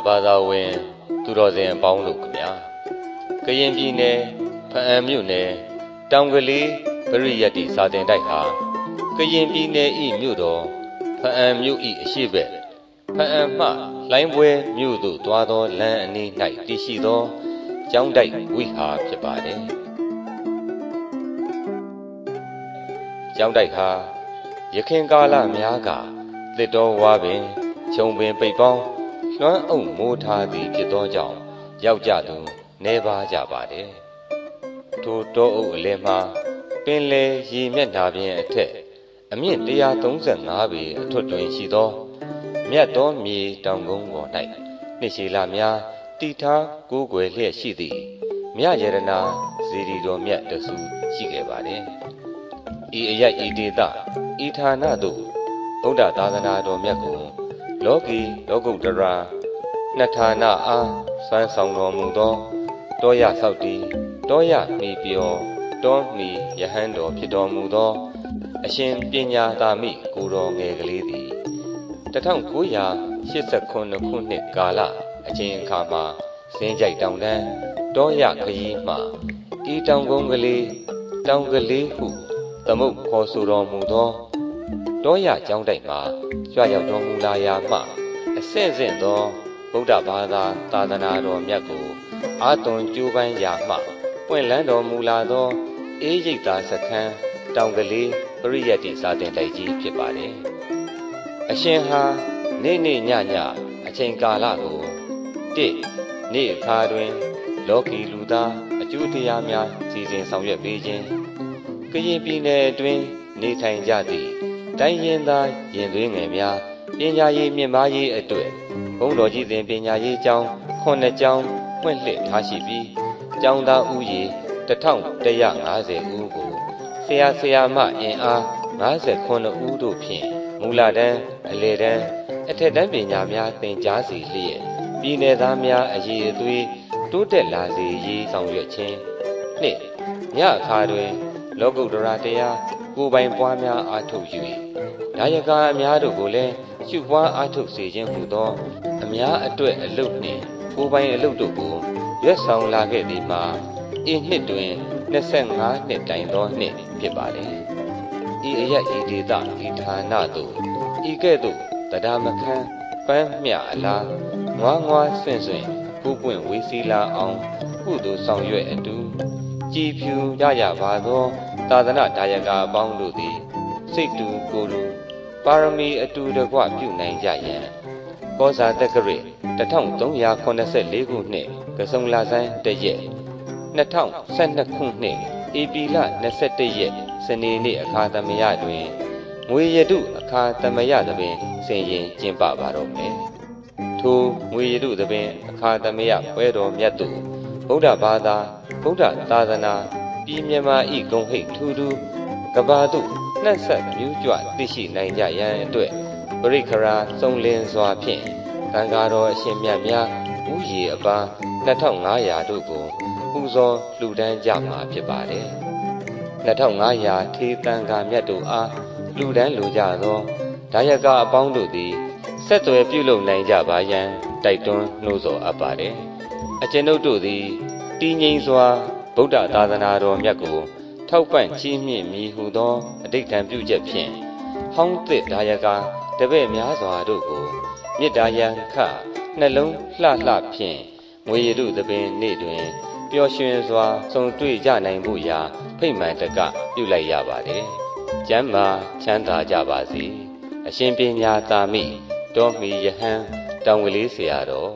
ဘာသာဝင်သူတော်စင်အပေါင်းတို့ခင်ဗျာကရင်ပြည်နယ်ဖအံမြို့နယ်တောင်ကလေးပရိယတ္တိစာတင်တိုက်ဟာကရင်ပြည်နယ်ဤမြို့တော်ဖအံမြို့ဤအရှိဘက်ဖအံမှလိုင်းပွဲမြို့သို့သွားသောလမ်းအနီး၌တည်ရှိသောကျောင်းတိုက်ဝိဟာဖြစ်ပါတယ်ကျောင်းတိုက်ဟာယခင်ကာလများကသစ်တော်ဝါပင်ခြုံပင်ပိတ်ပေါင်းလွှမ်းအုပ်မိုးထားသည်ဖြစ်သောကြောင့်ရောက်ကြသူနေပါကြပါတယ်ထိုတောအုပ်အလယ်မှာပင်လေရေမျက်နှာပြင်အထက်အမြင့်135ပေအထွတ်တွင်ရှိသောမြတ်သောမြေတောင်ကုန်းပေါ်၌နှစ်ရှည်လများတည်ထားကိုးကွယ်လျက်ရှိသည့်မြရတနာစေတီတော်မြတ်တဆူရှိခဲ့ပါတယ်ဤအယက်ဤဒေသဤဌာနသို့ဗုဒ္ဓသာသနာတော်မြတ်ကိုလောကီလောကုတ္တရာနှစ်ဌာနအားဆွမ်းဆောင်တော်မူသောတောရဆောက်တည်တောရမိပြောတောမိယဟန်တော်ဖြစ်တော်မူသောအရှင်ပညာသာမိကိုတော်ငယ်ကလေးသည်1989ခုနှစ်ကာလအချိန်အခါမှာစင်းကြိုက်တောင်တန်းတောရခရီးမှဤတောင်ကုန်းကလေးတောင်ကလေးဟုသမုတ်ခေါ်ဆိုတော်မူသောတောရကျောင်းတိုက်မှာကြွရောက်တော်မူလာရာမှအဆင့်ဆင့်သောဗုဒ္ဓဘာသာသာသနာတော်မြတ်ကိုအာသွန်ကျိုးပန်းရာမှပွင့်လန်းတော်မူလာသောအေးရိပ်သာစခန်းတောင်ကလေးပရိယတ္တိစာတင်တိုက်ကြီးဖြစ်ပါတယ်အရှင်ဟာနေ့ညအချိန်ကာလကိုနေ့အခါတွင်လောကီလူသားအကျိုးတရားများစီစဉ်ဆောင်ရွက်ပေးခြင်းကရင်ပြည်နယ်အတွင်းနေထိုင်ကြသည့်တိုင်းရင်းသားရင်သွေးငယ်များပညာရေးမြင့်မားရေးအတွက်ဘုန်းတော်ကြီးသင်ပညာရေးကျောင်း9ကျောင်းဖွင့်လှစ်ထားရှိပြီးကျောင်းသားဦးရေ1150ဦးကိုဆရာမအင်အား59ဦးတို့ဖြင့်မူလတန်းအလယ်တန်းအထက်တန်းပညာများသင်ကြားစေလျက်ပြည်내သားများအရေးအသွေးတိုးတက်လာစေရေးဆောင်ရွက်ခြင်းညအခါတွင်လောကုတ္တရာတရားကိုယ်ပိုင်ပွားများအားထုတ်၍ဒါယကာအများတို့ကိုလည်းရှုပွားအားထုတ်စေခြင်းဟူသောအများအတွက်အလုပ်နှင့်ကိုယ်ပိုင်အလုပ်တို့ကိုရွတ်ဆောင်လာခဲ့သည်မှာဤနှစ်တွင်25နှစ်တိုင်သောနှစ်ဖြစ်ပါလေဤအယက်ဤဒေသဤဌာနသို့ဤကဲ့သို့တရားမခန်းပန်းမြအလားငွားဆွင့်ပူပွင့်ဝေးစီလာအောင်ကုသိုလ်ဆောင်ရွက်အတူကြည်ဖြူရပါသောသာသနာဒါယကာအပေါင်းတို့သည်စိတ်တူကိုယ်တူပါရမီအတူတကွပြုနိုင်ကြရန်ကောဇာတက္ကရာ1384ခုနှစ်ကစုံလဆန်း1ရက်2012ခုနှစ်ဧပြီလ21ရက်စနေနေ့အခါသမယတွင်ငွေရတုအခါသမယသဘင်ဆင်ရင်ကျင်းပပါတော့မယ်ထိုငွေရတုသဘင်အခါသမယပွဲတော်မြတ်သို့ဗုဒ္ဓဘာသာဗုဒ္ဓသာသနာပြည်မြန်မာဤဂုဏ်ဟိတ်ထူးထူးကဘာသို့နှက်ဆက်မြူးကြွသိရှိနိုင်ကြရန်အတွက်ပရိခရာစုံလင်စွာဖြင့်သံဃာတော်အရှင်မြတ်များဥယျာဉ်အပါ2500တို့ကိုပူဇော်လှူဒန်းကြမှာဖြစ်ပါတယ်2500ထေသံဃာမြတ်တို့အားလှူဒန်းလိုကြသောဒါယကာအပေါင်းတို့သည်ဆက်သွယ်ပြုလုပ်နိုင်ကြပါရန်တိုက်တွန်းနှိုးဆော်အပ်ပါတယ်အကျွန်ုပ်တို့သည်တည်ငြိမ်စွာဗုဒ္ဓသာသနာတော်မြတ်ကိုထောက်ပံ့ချီးမြှင့်မည်ဟုသောအဓိဋ္ဌာန်ပြုချက်ဖြင့်ဟောင်းသစ်ဒါယကာတပည့်များစွာတို့ကိုမေတ္တာယံခနှလုံးလှဖြင့်ငွေရတုသဘင်နေ့တွင်ပျော်ရွှင်စွာဆုံတွေ့ကြနိုင်ဖို့ရာဖိတ်မှန်တကပြုလိုက်ရပါတယ်။ကျမ်းမာချမ်းသာကြပါစေ။အရှင်ပညာသာမိတောမိယဟန်တောင်ကလေးဆရာတော်